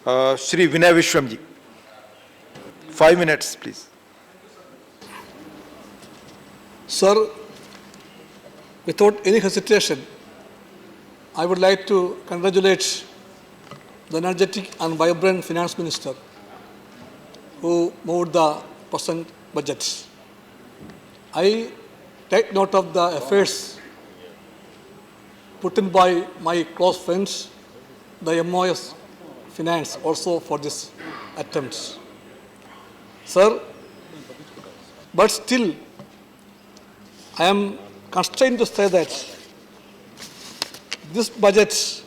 Shri Vinay Viswam ji. 5 minutes, please. Sir, without any hesitation, I would like to congratulate the energetic and vibrant Finance Minister who moved the present budget. I take note of the efforts put in by my close friends, the MOS Finance, also for this attempt. Sir, but still, I am constrained to say that this budget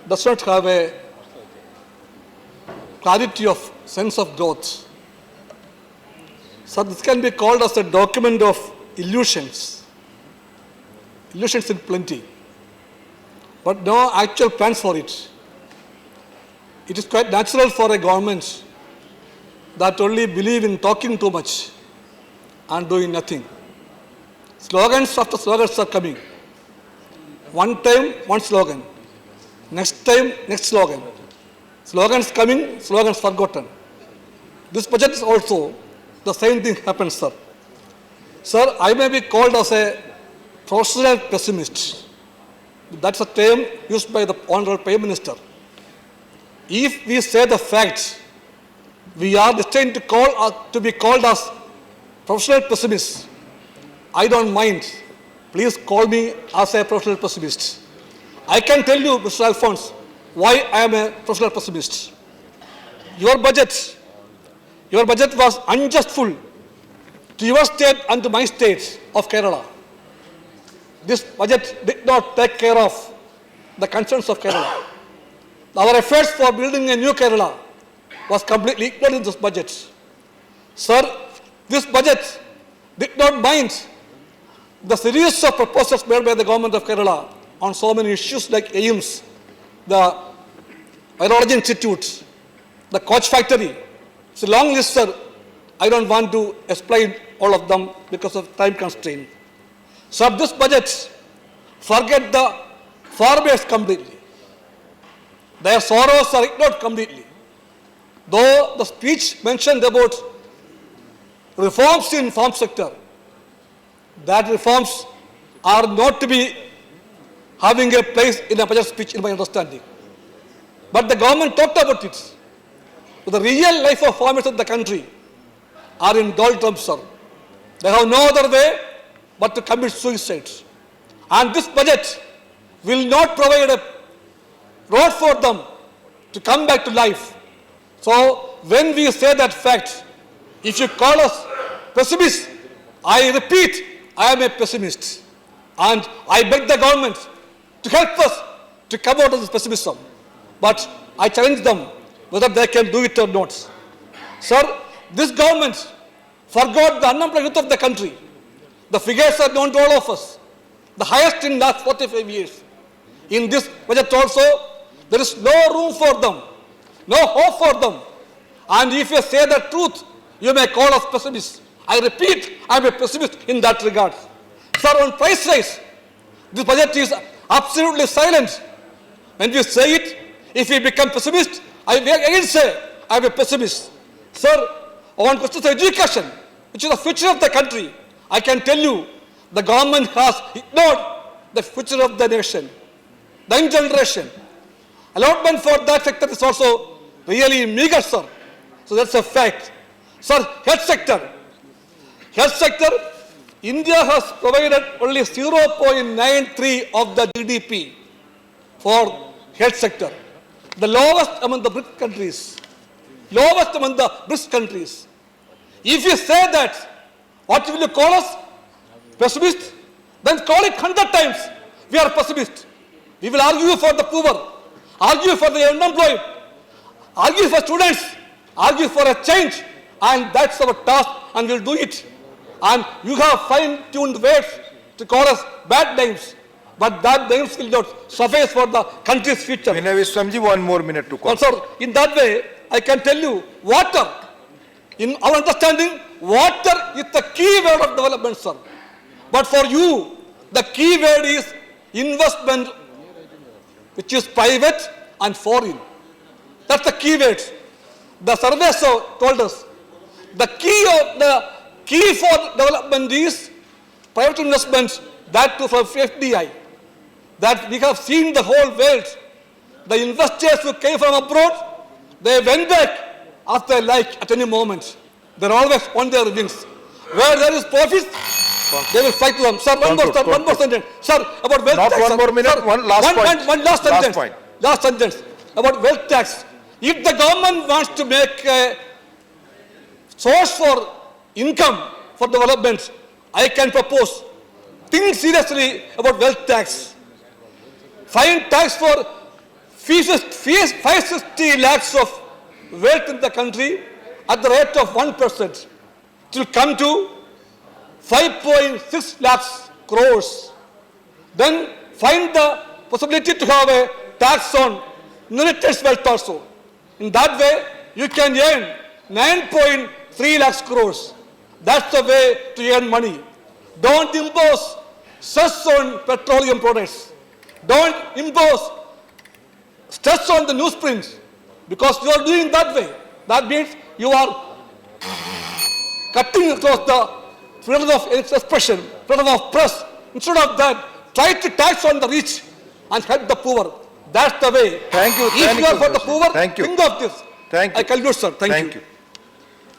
does not have a clarity of sense of growth. So this can be called as a document of illusions. Illusions in plenty, but no actual plans for it. It is quite natural for a government that only believe in talking too much and doing nothing. Slogans after slogans are coming. One time, one slogan. Next time, next slogan. Slogans coming, slogans forgotten. This budget is also the same thing happens, sir. Sir, I may be called as a professional pessimist. That's a term used by the Honorable Prime Minister. If we say the facts, we are destined to be called as professional pessimists. I don't mind. Please call me as a professional pessimist. I can tell you, Mr. Alphonse, why I am a professional pessimist. Your budget was unjustful to your state and to my state of Kerala. This budget did not take care of the concerns of Kerala. Our efforts for building a new Kerala was completely ignored in this budget. Sir, this budget did not mind the series of proposals made by the government of Kerala on so many issues like AIMS, the Virology Institute, the coach factory. It's a long list, sir. I don't want to explain all of them because of time constraint. So this budget, forget the farmers completely. Their sorrows are ignored completely. Though the speech mentioned about reforms in farm sector, that reforms are not to be having a place in a budget speech in my understanding. But the government talked about it. But the real life of farmers in the country are in doldrums, sir. They have no other way but to commit suicide. And this budget will not provide a road for them to come back to life. So when we say that fact, if you call us pessimists, I repeat, I am a pessimist. And I beg the government to help us to come out of this pessimism. But I challenge them whether they can do it or not. Sir, this government forgot the unemployed youth of the country. The figures are known to all of us. The highest in the last 45 years. In this budget also, there is no room for them, no hope for them. And if you say the truth, you may call us pessimists. I repeat, I am a pessimist in that regard. Sir, on price rise, this budget is absolutely silent. When we say it, if we become pessimist, I will again say I am a pessimist. Sir, on questions of education, which is the future of the country, I can tell you the government has ignored the future of the nation, the young generation. Allotment for that sector is also really meager, sir. So that's a fact. Sir, health sector. Health sector, India has provided only 0.93 of the GDP for health sector. The lowest among the BRICS countries. Lowest among the BRICS countries. If you say that, what will you call us? Pessimist? Then call it 100 times. We are pessimist. We will argue for the poor, argue for the unemployed, argue for students, argue for a change, and that's our task, and we'll do it. And you have fine-tuned ways to call us bad names, but that names will not suffice for the country's future. Vinay Viswamji, 1 more minute to call. Sir, in that way, I can tell you, water, in our understanding, water is the key word of development, sir. But for you, the key word is investment, which is private and foreign. That's the key word. The surveys told us the key for development is private investments, that too from FDI. That we have seen the whole world. The investors who came from abroad, they went back after like at any moment. They're always on their wings. Where there is profit, they will fight to them. Sir, one more sentence. Sir, about wealth Not tax. one more minute, Sir, one last point. One last sentence. point. Last sentence about wealth tax. If the government wants to make a source for income for development, I can propose, think seriously about wealth tax. Fine tax for 560 lakhs of wealth in the country at the rate of 1%. It will come to 5.6 lakhs crores. Then find the possibility to have a tax on inheritance wealth also. In that way, you can earn 9.3 lakhs crores. That's the way to earn money. Don't impose stress on petroleum products. Don't impose stress on the newsprints, because you are doing that way. That means you are cutting across the freedom of expression, freedom of press. Instead of that, try to tax on the rich and help the poor. That's the way. Thank you. If you are for the poor, Thank you. think of this. Thank you. I conclude, sir. Thank you. you.